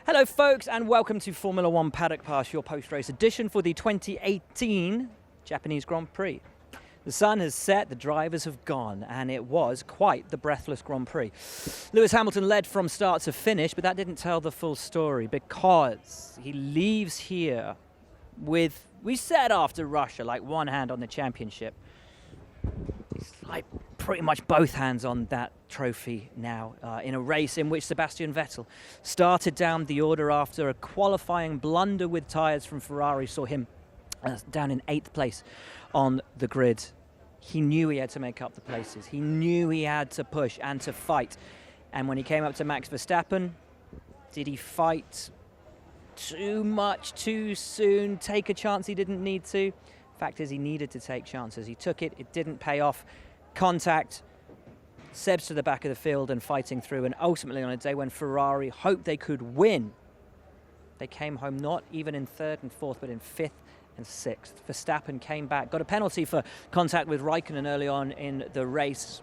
Hello folks and welcome to Formula One Paddock Pass, your post-race edition for the 2018 Japanese Grand Prix. The sun has set, the drivers have gone, and it was quite the breathless Grand Prix. Lewis Hamilton led from start to finish, but that didn't tell the full story because he leaves here with, we said after Russia, like one hand on the championship. It's like pretty much both hands on that trophy now in a race in which Sebastian Vettel started down the order after a qualifying blunder with tyres from Ferrari, saw him down in 8th place on the grid. He knew he had to make up the places. He knew he had to push and to fight. And when he came up to Max Verstappen, did he fight too much, too soon, take a chance he didn't need to? Fact is, he needed to take chances. He took it, it didn't pay off. Contact, Seb's to the back of the field and fighting through. And ultimately, on a day when Ferrari hoped they could win, they came home not even in 3rd and 4th, but in 5th and 6th. Verstappen came back, got a penalty for contact with Raikkonen early on in the race.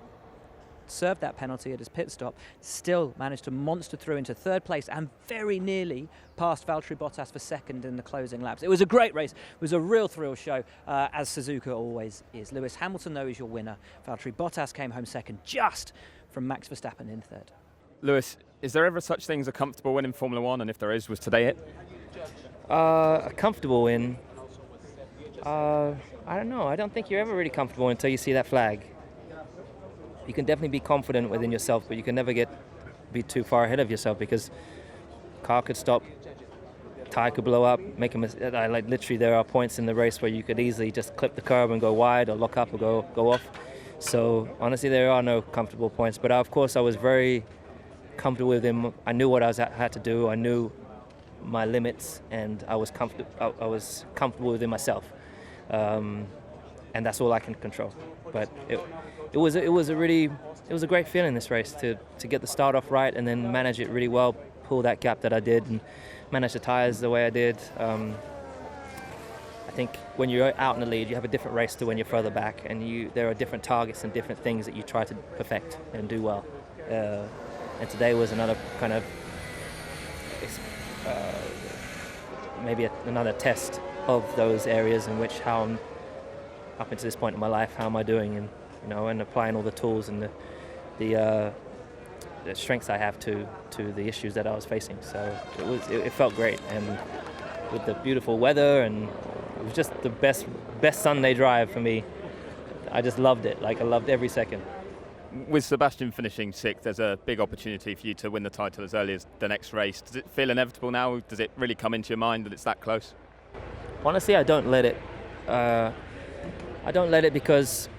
Served that penalty at his pit stop, still managed to monster through into 3rd place and very nearly passed Valtteri Bottas for 2nd in the closing laps. It was a great race. It was a real thrill show, as Suzuka always is. Lewis Hamilton, though, is your winner. Valtteri Bottas came home 2nd, just from Max Verstappen in 3rd. Lewis, is there ever such thing as a comfortable win in Formula One? And if there is, was today it? A comfortable win? I don't know. I don't think you're ever really comfortable until you see that flag. You can definitely be confident within yourself, but you can never be too far ahead of yourself because car could stop, tire could blow up, make a mistake. Like literally, there are points in the race where you could easily just clip the curb and go wide, or lock up or go off. So honestly, there are no comfortable points. But of course, I was very comfortable with him. I knew what I had to do. I knew my limits, and I was comfortable within myself. And that's all I can control. But it was a great feeling, this race, to get the start off right and then manage it really well, pull that gap that I did and manage the tyres the way I did. I think when you're out in the lead, you have a different race to when you're further back, and there are different targets and different things that you try to perfect and do well. And today was another kind of maybe another test of those areas in which how I'm up until this point in my life, how am I doing, and applying all the tools and the strengths I have to the issues that I was facing. So it felt great, and with the beautiful weather, and it was just the best Sunday drive for me. I just loved it. Like, I loved every second. With Sebastian finishing 6th, there's a big opportunity for you to win the title as early as the next race. Does it feel inevitable now? Does it really come into your mind that it's that close? Honestly, I don't let it. I don't let it because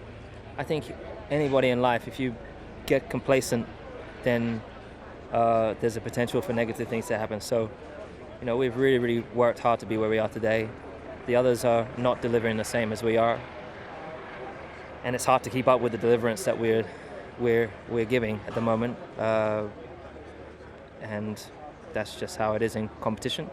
I think anybody in life, if you get complacent, then there's a potential for negative things to happen. So, we've really, really worked hard to be where we are today. The others are not delivering the same as we are, and it's hard to keep up with the deliverance that we're giving at the moment. And that's just how it is in competition.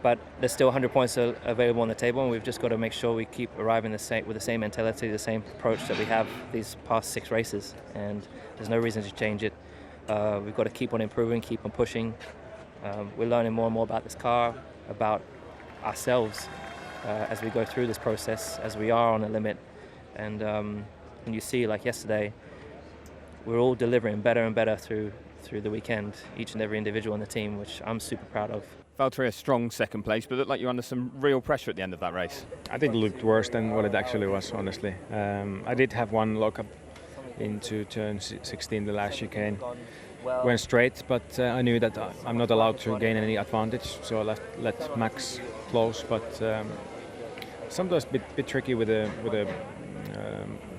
But there's still 100 points available on the table, and we've just got to make sure we keep arriving with the same mentality, the same approach that we have these past 6 races. And there's no reason to change it. We've got to keep on improving, keep on pushing. We're learning more and more about this car, about ourselves as we go through this process, as we are on a limit. And you see, like yesterday, we're all delivering better and better through the weekend, each and every individual on the team, which I'm super proud of. Valtteri, a strong 2nd place, but it looked like you're under some real pressure at the end of that race. I think it looked worse than what it actually was, honestly. I did have one lock-up into turn 16, the last chicane. Went straight, but I knew that I'm not allowed to gain any advantage, so I let Max close. But sometimes a bit tricky with the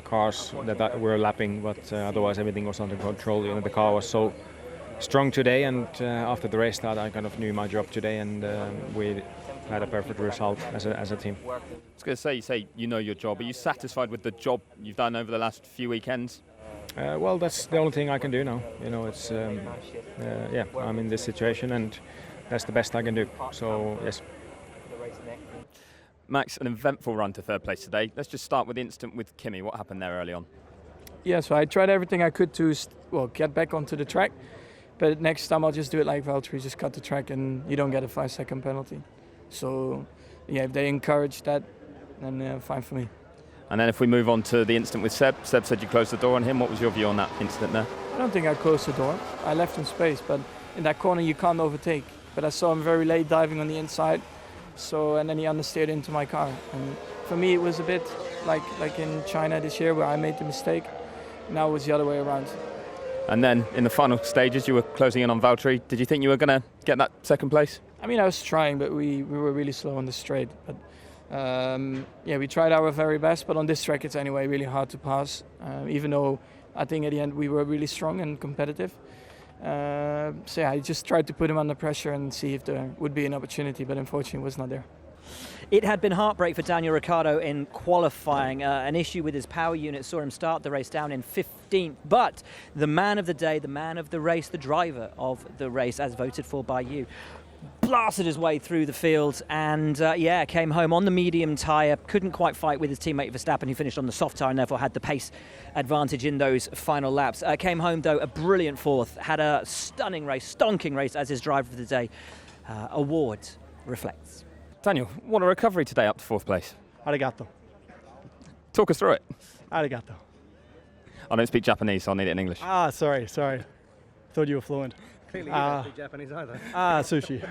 cars that were lapping, but otherwise everything was under control. The car was so strong today, and after the race start, I kind of knew my job today, and we had a perfect result as a team. I was going to say, you say you know your job. Are you satisfied with the job you've done over the last few weekends? Well, that's the only thing I can do now. It's I'm in this situation, and that's the best I can do. So yes. Max, an eventful run to 3rd place today. Let's just start with the incident with Kimi. What happened there early on? Yeah, so I tried everything I could to get back onto the track. But next time I'll just do it like Valtteri, just cut the track and you don't get a 5-second penalty. So, yeah, if they encourage that, then fine for me. And then if we move on to the incident with Seb said you closed the door on him. What was your view on that incident there? I don't think I closed the door. I left him space, but in that corner you can't overtake. But I saw him very late diving on the inside, and then he understeered into my car. And for me, it was a bit like in China this year where I made the mistake. Now it was the other way around. And then in the final stages, you were closing in on Valtteri. Did you think you were going to get that second place? I mean, I was trying, but we were really slow on the straight. But we tried our very best. But on this track, it's anyway really hard to pass. Even though I think at the end we were really strong and competitive. I just tried to put him under pressure and see if there would be an opportunity. But unfortunately, it was not there. It had been heartbreak for Daniel Ricciardo in qualifying. An issue with his power unit saw him start the race down in 15th. But the man of the day, the man of the race, the driver of the race, as voted for by you, blasted his way through the field and came home on the medium tyre. Couldn't quite fight with his teammate Verstappen, who finished on the soft tyre and therefore had the pace advantage in those final laps. Came home though a brilliant fourth, had a stunning race, stonking race as his driver of the day. Award reflects. Daniel, what a recovery today up to fourth place. Arigato. Talk us through it. Arigato. I don't speak Japanese, so I'll need it in English. Sorry. Thought you were fluent. Clearly you don't speak Japanese either. Sushi.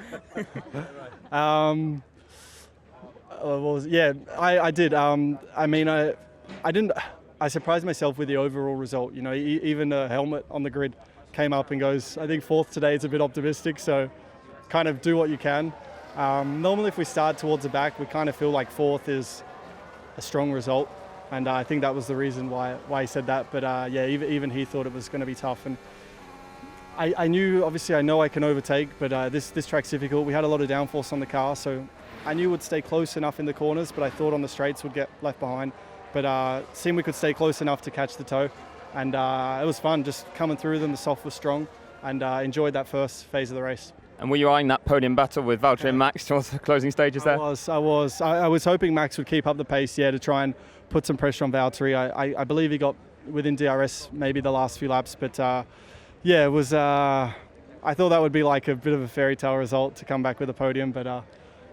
I did. I didn't. I surprised myself with the overall result. You know, even the helmet on the grid came up and goes, I think fourth today is a bit optimistic, so kind of do what you can. Normally if we start towards the back, we kind of feel like fourth is a strong result, and I think that was the reason why he said that. But even he thought it was going to be tough, and I knew, obviously I know I can overtake, but this track's difficult. We had a lot of downforce on the car, so I knew we'd stay close enough in the corners, but I thought on the straights we'd get left behind. But seemed we could stay close enough to catch the toe, and it was fun just coming through them. The soft was strong, and enjoyed that first phase of the race. And were you eyeing that podium battle with Valtteri and Max towards the closing stages there? I was hoping Max would keep up the pace, to try and put some pressure on Valtteri. I believe he got within DRS maybe the last few laps, but it was. I thought that would be like a bit of a fairy tale result to come back with a podium, but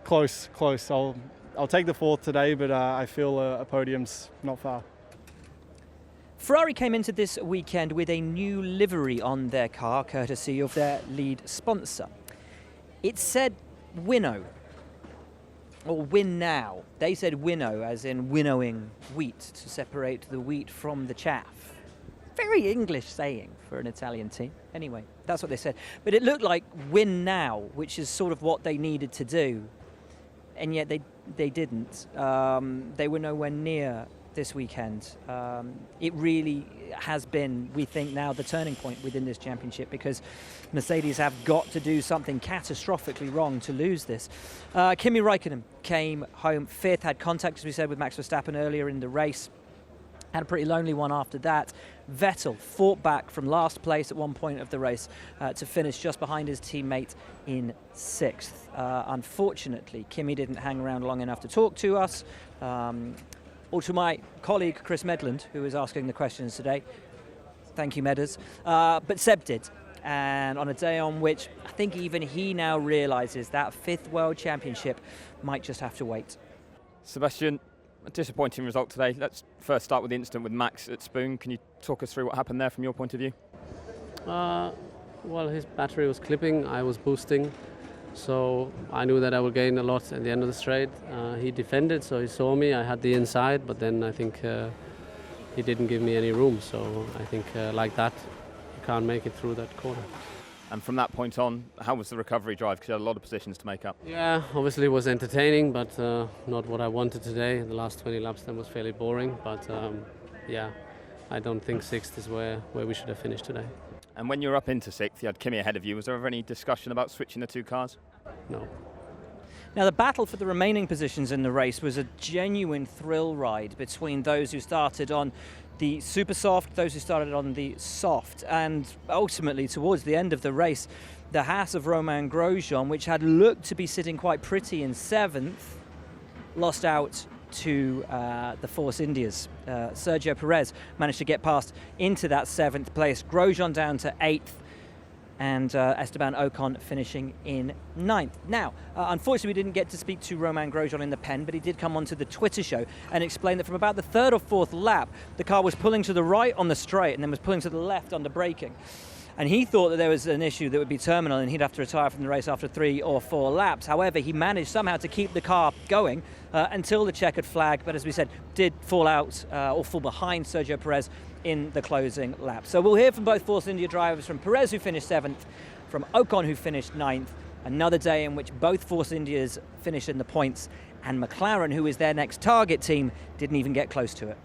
close. I'll take the fourth today, but I feel a podium's not far. Ferrari came into this weekend with a new livery on their car, courtesy of their lead sponsor. It said Winnow, or win now. They said winnow, as in winnowing wheat, to separate the wheat from the chaff. Very English saying for an Italian team. Anyway, that's what they said. But it looked like win now, which is sort of what they needed to do. And yet they didn't. They were nowhere near this weekend. It really has been, we think now, the turning point within this championship, because Mercedes have got to do something catastrophically wrong to lose this. Kimi Räikkönen came home fifth, had contact, as we said, with Max Verstappen earlier in the race. Had a pretty lonely one after that. Vettel fought back from last place at one point of the race to finish just behind his teammate in sixth. Unfortunately, Kimi didn't hang around long enough to talk to us, or to my colleague Chris Medland, who is asking the questions today. Thank you, Medders. But Seb did. And on a day on which I think even he now realises that fifth World Championship might just have to wait. Sebastian, a disappointing result today. Let's first start with the incident with Max at Spoon. Can you talk us through what happened there from your point of view? Well, his battery was clipping, I was boosting, so I knew that I would gain a lot at the end of the straight. He defended, so he saw me, I had the inside, but then I think he didn't give me any room, so I think like that, you can't make it through that corner. And from that point on, how was the recovery drive? Because you had a lot of positions to make up. Yeah, obviously it was entertaining, but not what I wanted today. The last 20 laps then was fairly boring, but I don't think sixth is where we should have finished today. And when you were up into sixth, you had Kimi ahead of you. Was there ever any discussion about switching the two cars? No. Now, the battle for the remaining positions in the race was a genuine thrill ride between those who started on the super soft, those who started on the soft, and ultimately towards the end of the race, the Haas of Romain Grosjean, which had looked to be sitting quite pretty in seventh, lost out to the Force India's. Sergio Perez managed to get past into that seventh place. Grosjean down to eighth. and Esteban Ocon finishing in 9th. Now, unfortunately, we didn't get to speak to Romain Grosjean in the pen, but he did come onto the Twitter show and explain that from about the 3rd or 4th lap, the car was pulling to the right on the straight and then was pulling to the left under braking. And he thought that there was an issue that would be terminal and he'd have to retire from the race after 3 or 4 laps. However, he managed somehow to keep the car going until the checkered flag, but as we said, did fall out or fall behind Sergio Perez in the closing lap. So we'll hear from both Force India drivers, from Perez, who finished 7th, from Ocon, who finished 9th. Another day in which both Force Indias finished in the points, and McLaren, who is their next target team, didn't even get close to it.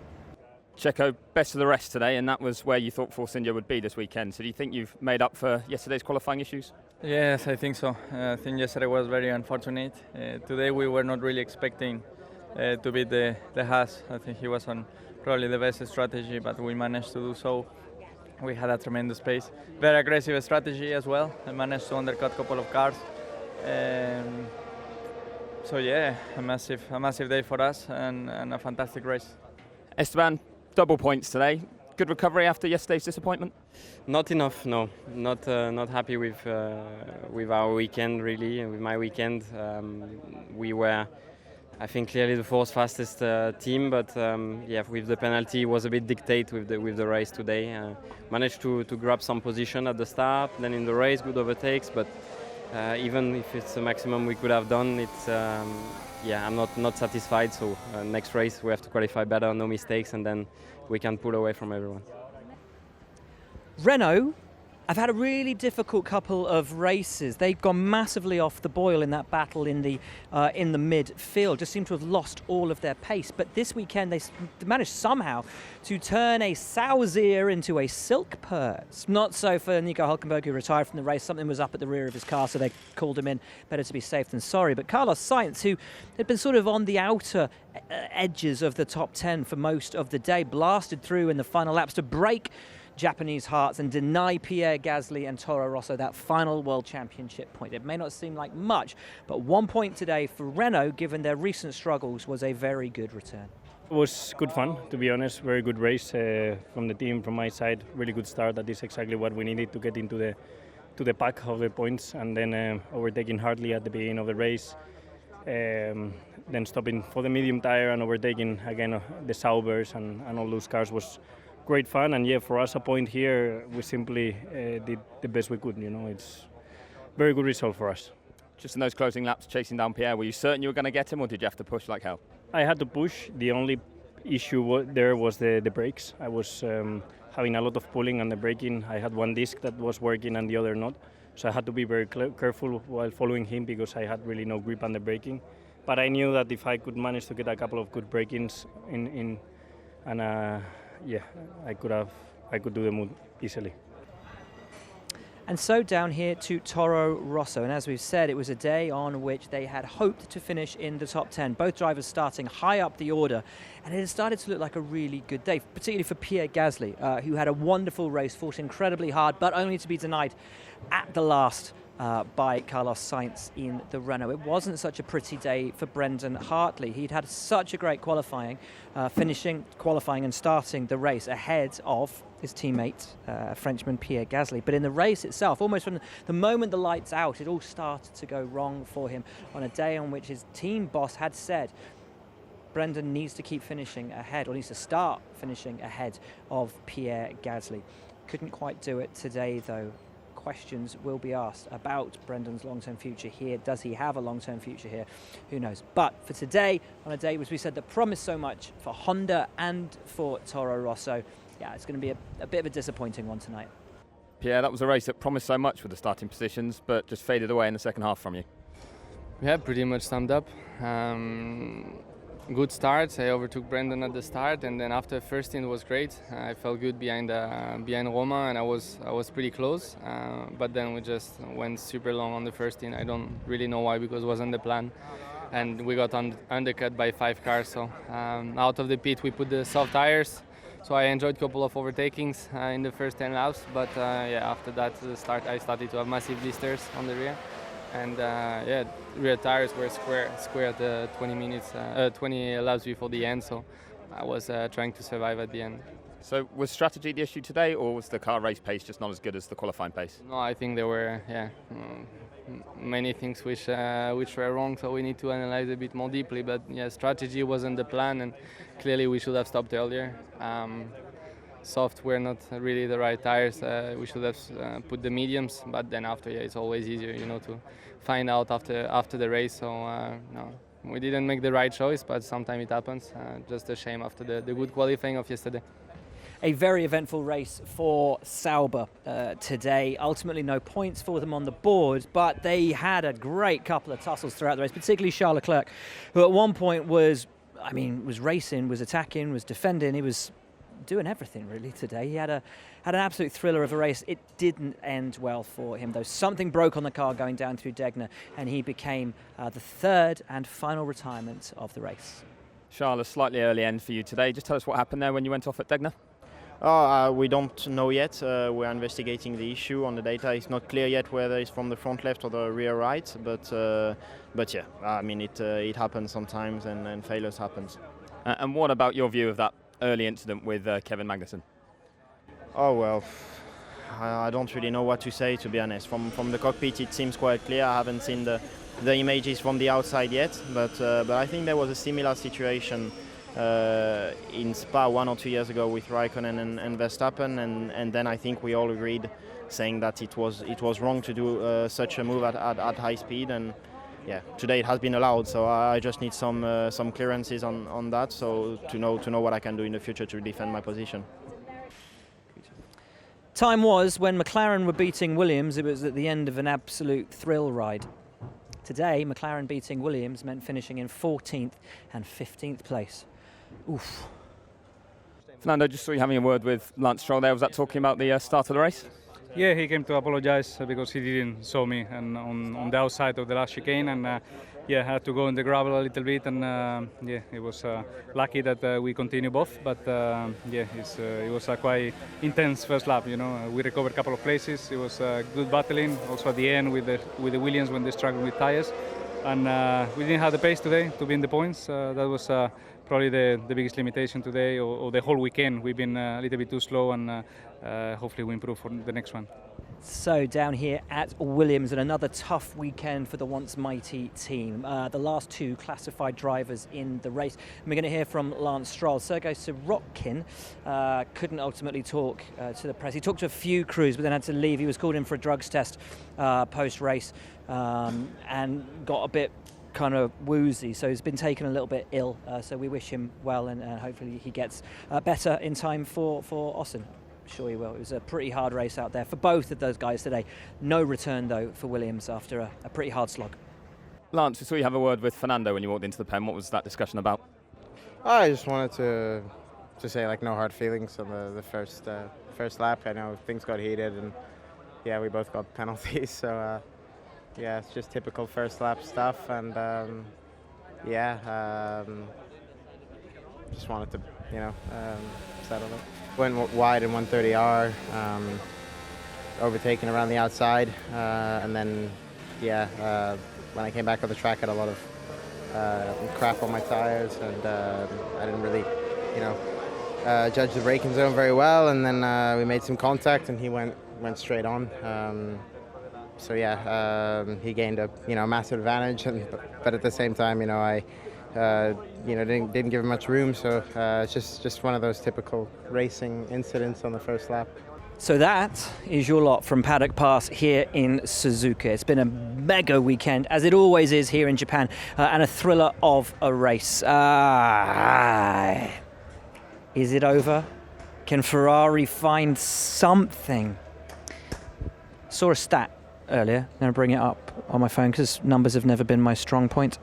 Checo, best of the rest today, and that was where you thought Force India would be this weekend. So do you think you've made up for yesterday's qualifying issues? Yes, I think so. I think yesterday was very unfortunate. Today we were not really expecting to beat the Haas. I think he was on probably the best strategy, but we managed to do so. We had a tremendous pace. Very aggressive strategy as well. I managed to undercut a couple of cars. So yeah, a massive day for us and a fantastic race. Esteban, double points today. Good recovery after yesterday's disappointment? Not enough, no. Not happy with our weekend, really, with my weekend. We were, I think, clearly the fourth fastest team, but with the penalty, it was a bit dictate with the race today. Managed to grab some position at the start, then in the race, good overtakes, but even if it's the maximum we could have done, it's I'm not satisfied. So next race we have to qualify better, no mistakes, and then we can pull away from everyone. Renault have had a really difficult couple of races. They've gone massively off the boil in that battle in the midfield. Just seem to have lost all of their pace. But this weekend they managed somehow to turn a sow's ear into a silk purse. Not so for Nico Hülkenberg, who retired from the race. Something was up at the rear of his car, so they called him in. Better to be safe than sorry. But Carlos Sainz, who had been sort of on the outer edges of the top 10 for most of the day, blasted through in the final laps to break Japanese hearts and deny Pierre Gasly and Toro Rosso that final World Championship point. It may not seem like much, but 1 point today for Renault, given their recent struggles, was a very good return. It was good fun, to be honest. Very good race from the team, from my side. Really good start. That is exactly what we needed to get into the pack of the points, and then overtaking hardly at the beginning of the race. Then stopping for the medium tire and overtaking again the Saubers and all those cars was great fun. And yeah, for us a point here, we simply did the best we could. It's very good result for us. Just in those closing laps, chasing down Pierre, were you certain you were going to get him, or did you have to push like hell? I had to push. The only issue there was the brakes. I was having a lot of pulling on the braking. I had one disc that was working and the other not. So I had to be very careful while following him, because I had really no grip on the braking. But I knew that if I could manage to get a couple of good break-ins I could do the move easily. And so down here to Toro Rosso, and as we've said, it was a day on which they had hoped to finish in the top 10. Both drivers starting high up the order, and it had started to look like a really good day, particularly for Pierre Gasly, who had a wonderful race, fought incredibly hard, but only to be denied at the last by Carlos Sainz in the Renault. It wasn't such a pretty day for Brendan Hartley. He'd had such a great qualifying, finishing, qualifying and starting the race ahead of his teammate, Frenchman Pierre Gasly. But in the race itself, almost from the moment the lights out, it all started to go wrong for him on a day on which his team boss had said Brendan needs to keep finishing ahead, or needs to start finishing ahead of Pierre Gasly. Couldn't quite do it today, though. Questions will be asked about Brendan's long-term future here. Does he have a long-term future here? Who knows? But for today, on a day which we said that promised so much for Honda and for Toro Rosso, it's going to be a bit of a disappointing one tonight. Pierre, that was a race that promised so much with the starting positions, but just faded away in the second half from you. Yeah, pretty much summed up. Good start. I overtook Brendan at the start, and then after first stint was great. I felt good behind Roma, and I was pretty close. But then we just went super long on the first stint. I don't really know why, because it wasn't the plan, and we got undercut by 5 cars. So out of the pit we put the soft tires. So I enjoyed a couple of overtakings in the first 10 laps. But after that I started to have massive blisters on the rear. And rear tires were square at the 20 laps before the end, so I was trying to survive at the end. So was strategy the issue today, or was the car race pace just not as good as the qualifying pace? No, I think there were many things which were wrong, so we need to analyze a bit more deeply. But yeah, strategy wasn't the plan, and clearly we should have stopped earlier. Soft were not really the right tires. We should have put the mediums, but then after, it's always easier, to find out after the race. So no, we didn't make the right choice, but sometimes it happens. Just a shame after the good qualifying of yesterday. A very eventful race for Sauber today. Ultimately, no points for them on the board, but they had a great couple of tussles throughout the race, particularly Charles Leclerc, who at one point was racing, was attacking, was defending. He was doing everything really today. He had an absolute thriller of a race. It didn't end well for him, though. Something broke on the car going down through Degner, and he became the third and final retirement of the race. Charles, a slightly early end for you today. Just tell us what happened there when you went off at Degner. We don't know yet. We're investigating the issue on the data. It's not clear yet whether it's from the front left or the rear right. But yeah, it happens sometimes, and failures happens. And what about your view of that early incident with Kevin Magnussen? Oh well, I don't really know what to say, to be honest. From the cockpit, it seems quite clear. I haven't seen the images from the outside yet, but I think there was a similar situation in Spa 1 or 2 years ago with Raikkonen and Verstappen, and then I think we all agreed, saying that it was wrong to do such a move at high speed, and yeah, today it has been allowed. So I just need some clearances on that, so to know what I can do in the future to defend my position. Time was when McLaren were beating Williams. It was at the end of an absolute thrill ride. Today, McLaren beating Williams meant finishing in 14th and 15th place. Oof. Fernando, just saw you having a word with Lance Stroll there. Was that talking about the start of the race? Yeah, he came to apologize because he didn't saw me and on the outside of the last chicane, and I had to go in the gravel a little bit, and it was lucky that we continue both, but it was a quite intense first lap. We recovered a couple of places. It was good battling also at the end with the Williams when they struggled with tires, and we didn't have the pace today to be in the points. That was probably the biggest limitation today, or the whole weekend. We've been a little bit too slow, and hopefully we improve for the next one. So down here at Williams, and another tough weekend for the once mighty team. The last two classified drivers in the race. And we're going to hear from Lance Stroll. Sergei Sirotkin couldn't ultimately talk to the press. He talked to a few crews, but then had to leave. He was called in for a drugs test post-race and got a bit kind of woozy, so he's been taken a little bit ill. So we wish him well, and hopefully he gets better in time for Austin. Sure he will. It was a pretty hard race out there for both of those guys today. No return though for Williams after a pretty hard slog. Lance, we saw you have a word with Fernando when you walked into the pen. What was that discussion about? I just wanted to say no hard feelings on the first lap. I know things got heated, and we both got penalties, so it's just typical first lap stuff, and just wanted to settle it. Went wide in 130R, overtaken around the outside, and then when I came back on the track, I had a lot of crap on my tires, and I didn't really judge the braking zone very well, and then we made some contact, and he went straight on. He gained a massive advantage, but at the same time, I didn't give him much room. So it's just one of those typical racing incidents on the first lap. So that is your lot from Paddock Pass here in Suzuka. It's been a mega weekend, as it always is here in Japan, and a thriller of a race. Is it over? Can Ferrari find something? Saw a stat earlier. I'm going to bring it up on my phone because numbers have never been my strong point.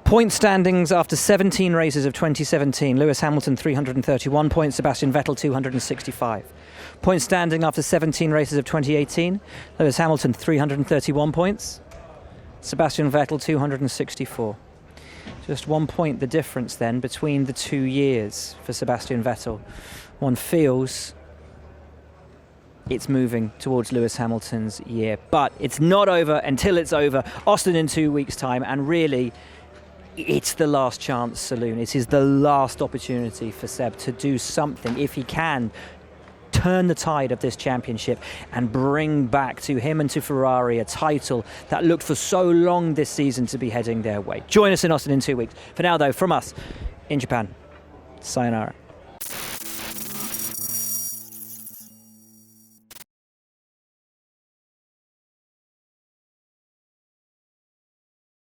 Point standings after 17 races of 2017. Lewis Hamilton 331 points, Sebastian Vettel 265. Point standing after 17 races of 2018. Lewis Hamilton 331 points, Sebastian Vettel 264. Just 1 point the difference then between the 2 years for Sebastian Vettel. One feels it's moving towards Lewis Hamilton's year, but it's not over until it's over. Austin in 2 weeks' time, and really, it's the last chance saloon. It is the last opportunity for Seb to do something, if he can, turn the tide of this championship and bring back to him and to Ferrari a title that looked for so long this season to be heading their way. Join us in Austin in 2 weeks. For now, though, from us in Japan, sayonara.